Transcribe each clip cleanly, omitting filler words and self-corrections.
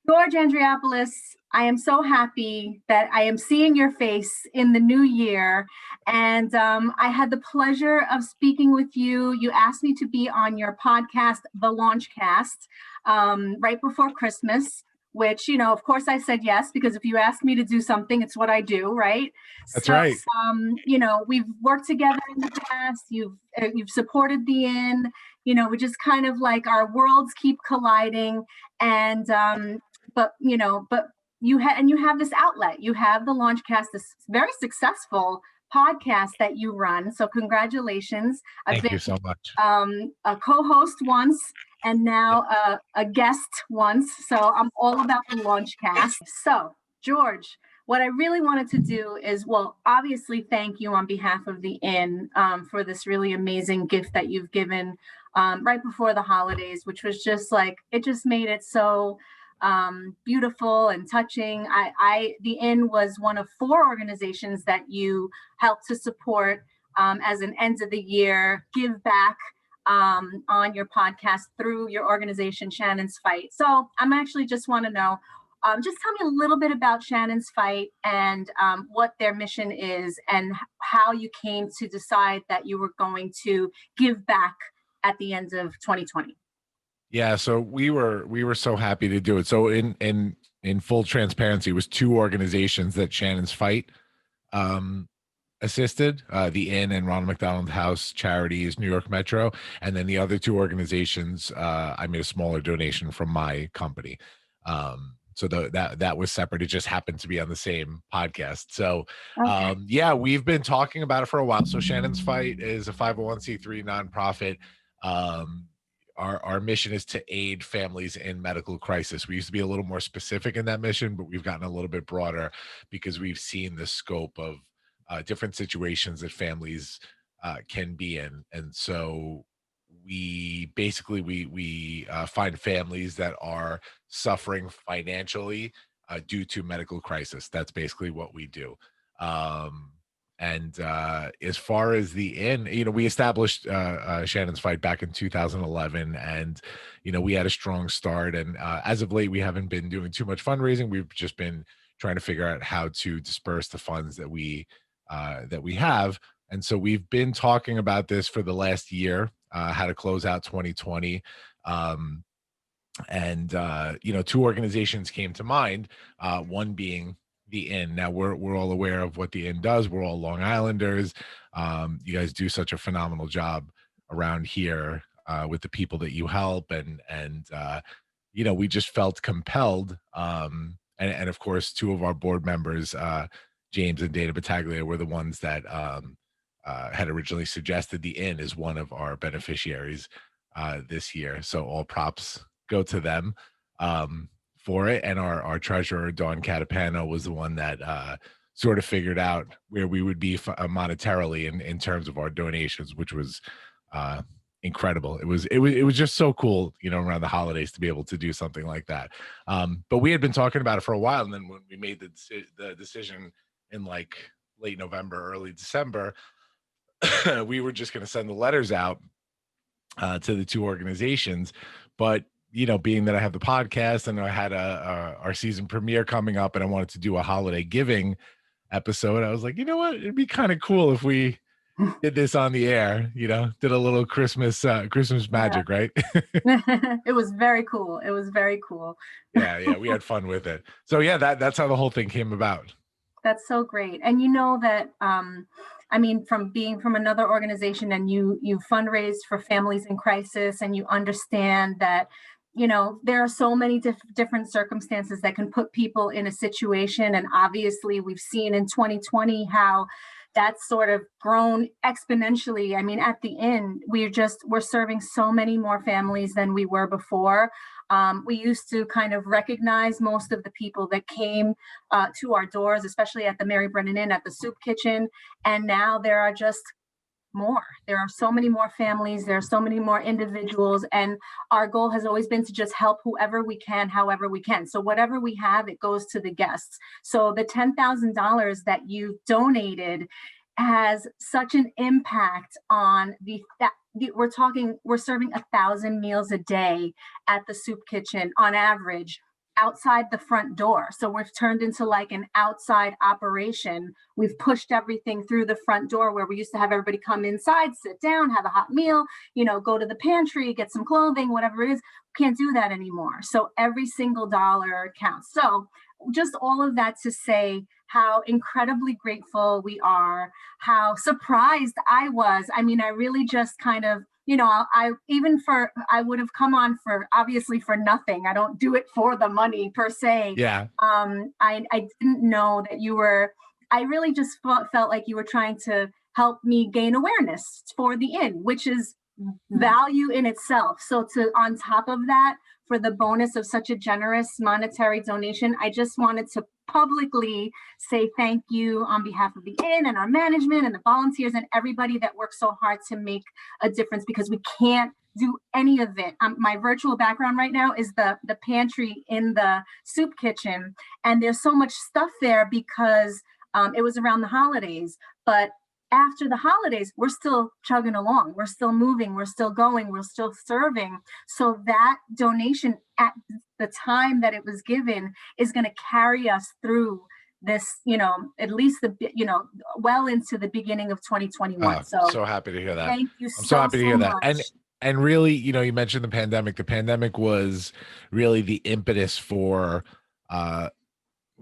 George Andriopoulos, I am so happy that I am seeing your face in the new year. And I had the pleasure of speaking with you. You asked me to be on your podcast, The Launchcast, right before Christmas, which, of course I said yes, because if you ask me to do something, it's what I do, right? That's So, right. we've worked together in the past. You've supported the Inn. We just kind of like our worlds keep colliding. And but you have this outlet. You have the Launchcast, this very successful podcast that you run. So congratulations. I've Thank been you so much. a co-host once and now a guest once. So I'm all about the Launchcast. So George, what I really wanted to do is, well, obviously thank you on behalf of the Inn for this really amazing gift that you've given right before the holidays, which was just like, it just made it so beautiful and touching. The Inn was one of 4 organizations that you helped to support as an end of the year give back on your podcast through your organization, Shannon's Fight. So I'm actually just want to know, just tell me a little bit about Shannon's Fight and what their mission is and how you came to decide that you were going to give back at the end of 2020. Yeah, so we were so happy to do it. So in full transparency, it was 2 organizations that Shannon's Fight assisted, the Inn and Ronald McDonald House Charities, New York Metro, and then the other 2 organizations, I made a smaller donation from my company. So that was separate. It just happened to be on the same podcast. So Okay. yeah, we've been talking about it for a while. So Shannon's Fight is a 501c3 nonprofit. Our mission is to aid families in medical crisis. We used to be a little more specific in that mission, but we've gotten a little bit broader because we've seen the scope of different situations that families can be in. And so we basically we find families that are suffering financially due to medical crisis. That's basically what we do. And as far as the Inn, we established Shannon's Fight back in 2011, and we had a strong start. And as of late, we haven't been doing too much fundraising. We've just been trying to figure out how to disperse the funds that we have. And so we've been talking about this for the last year, how to close out 2020. And 2 organizations came to mind, one being the Inn. Now we're all aware of what the Inn does. We're all Long Islanders. You guys do such a phenomenal job around here with the people that you help, and we just felt compelled. And of course, 2 of our board members, James and Dana Battaglia, were the ones that had originally suggested the Inn as one of our beneficiaries this year. So all props go to them for it. And our treasurer, Dawn Catapano, was the one that sort of figured out where we would be monetarily in terms of our donations, which was incredible. It was just so cool, around the holidays to be able to do something like that. But we had been talking about it for a while. And then when we made the decision in like late November, early December, we were just going to send the letters out to the 2 organizations. But being that I have the podcast and I had our season premiere coming up and I wanted to do a holiday giving episode, I was like, you know what, it'd be kind of cool if we did this on the air, did a little Christmas magic, right? It was very cool. It was very cool. Yeah, we had fun with it. So yeah, that's how the whole thing came about. That's so great. And that from being from another organization, and you fundraised for families in crisis, and you understand that there are so many different circumstances that can put people in a situation. And obviously we've seen in 2020 how that's sort of grown exponentially. I mean, at the end, we're serving so many more families than we were before. We used to kind of recognize most of the people that came to our doors, especially at the Mary Brennan Inn, at the soup kitchen. And now there are just more. There are so many more families. There are so many more individuals. And our goal has always been to just help whoever we can, however we can. So whatever we have, it goes to the guests. So the $10,000 that you donated has such an impact on we're serving 1,000 meals a day at the soup kitchen on average. outside the front door. So we've turned into like an outside operation. We've pushed everything through the front door, where we used to have everybody come inside, sit down, have a hot meal, go to the pantry, get some clothing, whatever it is. Can't do that anymore. So every single dollar counts. So just all of that to say how incredibly grateful we are, how surprised I was. I mean, I really just kind of, I would have come on obviously for nothing. I don't do it for the money per se. Yeah. I didn't know that I really just felt like you were trying to help me gain awareness for the inn, which is value in itself. So on top of that, for the bonus of such a generous monetary donation, I just wanted to publicly say thank you on behalf of the inn and our management and the volunteers and everybody that works so hard to make a difference, because we can't do any of it. My virtual background right now is the pantry in the soup kitchen, and there's so much stuff there because it was around the holidays. But after the holidays, we're still chugging along. We're still moving. We're still going. We're still serving. So that donation at the time that it was given is going to carry us through this, at least well into the beginning of 2021. So happy to hear that. Thank you. I'm so happy to hear that. Much. And really, you mentioned the pandemic. The pandemic was really the impetus for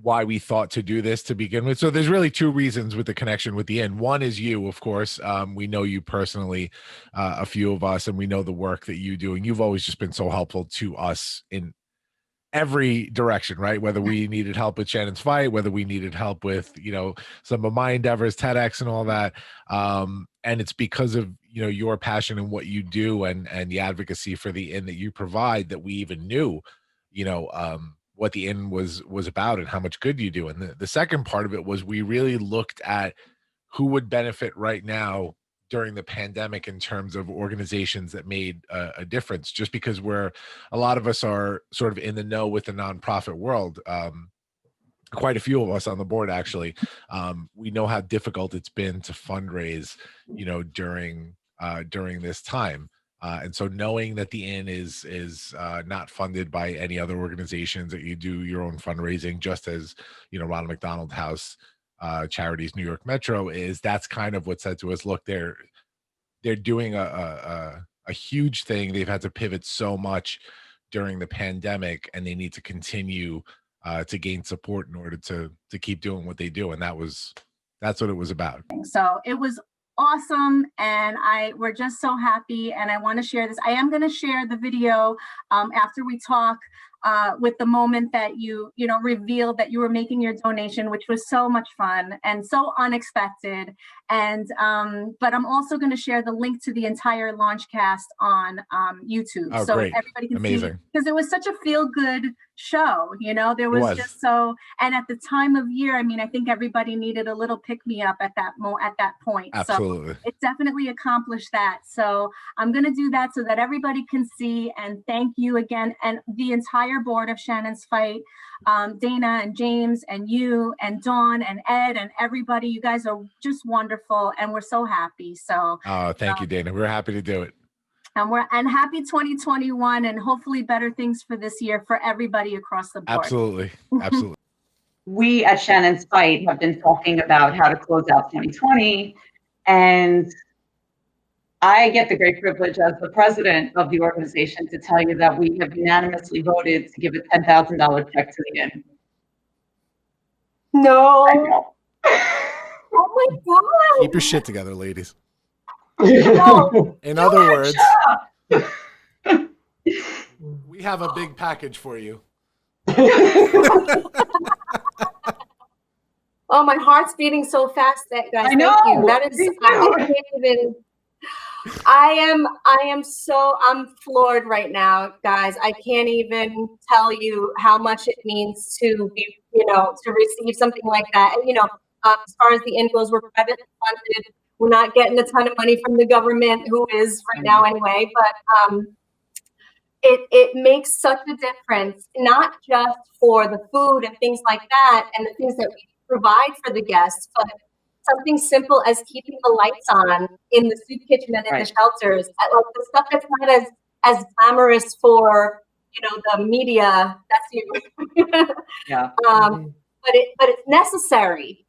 why we thought to do this to begin with. So there's really two reasons with the connection with the inn. One is you, of course. We know you personally, a few of us, and we know the work that you do. And you've always just been so helpful to us in every direction, right? Whether we needed help with Shannon's fight, whether we needed help with, some of my endeavors, TEDx and all that. And it's because of, your passion and what you do and the advocacy for the inn that you provide that we even knew, what the inn was about and how much good you do. And the second part of it was we really looked at who would benefit right now during the pandemic in terms of organizations that made a difference, just because a lot of us are sort of in the know with the nonprofit world. Quite a few of us on the board, actually. We know how difficult it's been to fundraise, during this time. And so knowing that the inn is not funded by any other organizations, that you do your own fundraising, just as, Ronald McDonald House Charities New York Metro that's kind of what said to us, look, they're doing a huge thing. They've had to pivot so much during the pandemic, and they need to continue to gain support in order to keep doing what they do. And that's what it was about. So it was awesome, and we're just so happy, and I want to share this. I am going to share the video after we talk with the moment that you revealed that you were making your donation, which was so much fun and so unexpected. And but I'm also going to share the link to the entire Launchcast on YouTube, so great. Everybody can Amazing. see, because it was such a feel-good show. There was just so, and at the time of year, I think everybody needed a little pick-me-up at that point. Absolutely. So it definitely accomplished that. So I'm going to do that so that everybody can see. And thank you again, and the entire board of Shannon's Fight, Dana and James and you and Dawn and Ed and everybody. You guys are just wonderful, and we're so happy. So thank you, Dana. We're happy to do it. And happy 2021, and hopefully better things for this year for everybody across the board. Absolutely. We at Shannon's Fight have been talking about how to close out 2020, and I get the great privilege as the president of the organization to tell you that we have unanimously voted to give a $10,000 check to the inn. No. I know. Oh my God. Keep your shit together, ladies. No. In other words, we have a big package for you. Oh, my heart's beating so fast, guys. I know. Thank you. That is, I can't even. I'm floored right now, guys. I can't even tell you how much it means to be, to receive something like that. And, as far as the inn goes, we're privately funded. We're not getting a ton of money from the government, who is right now anyway, but it makes such a difference, not just for the food and things like that and the things that we provide for the guests, but something simple as keeping the lights on in the soup kitchen and in the shelters. Like the stuff that's not as glamorous for the media, that's you. Yeah. But it's necessary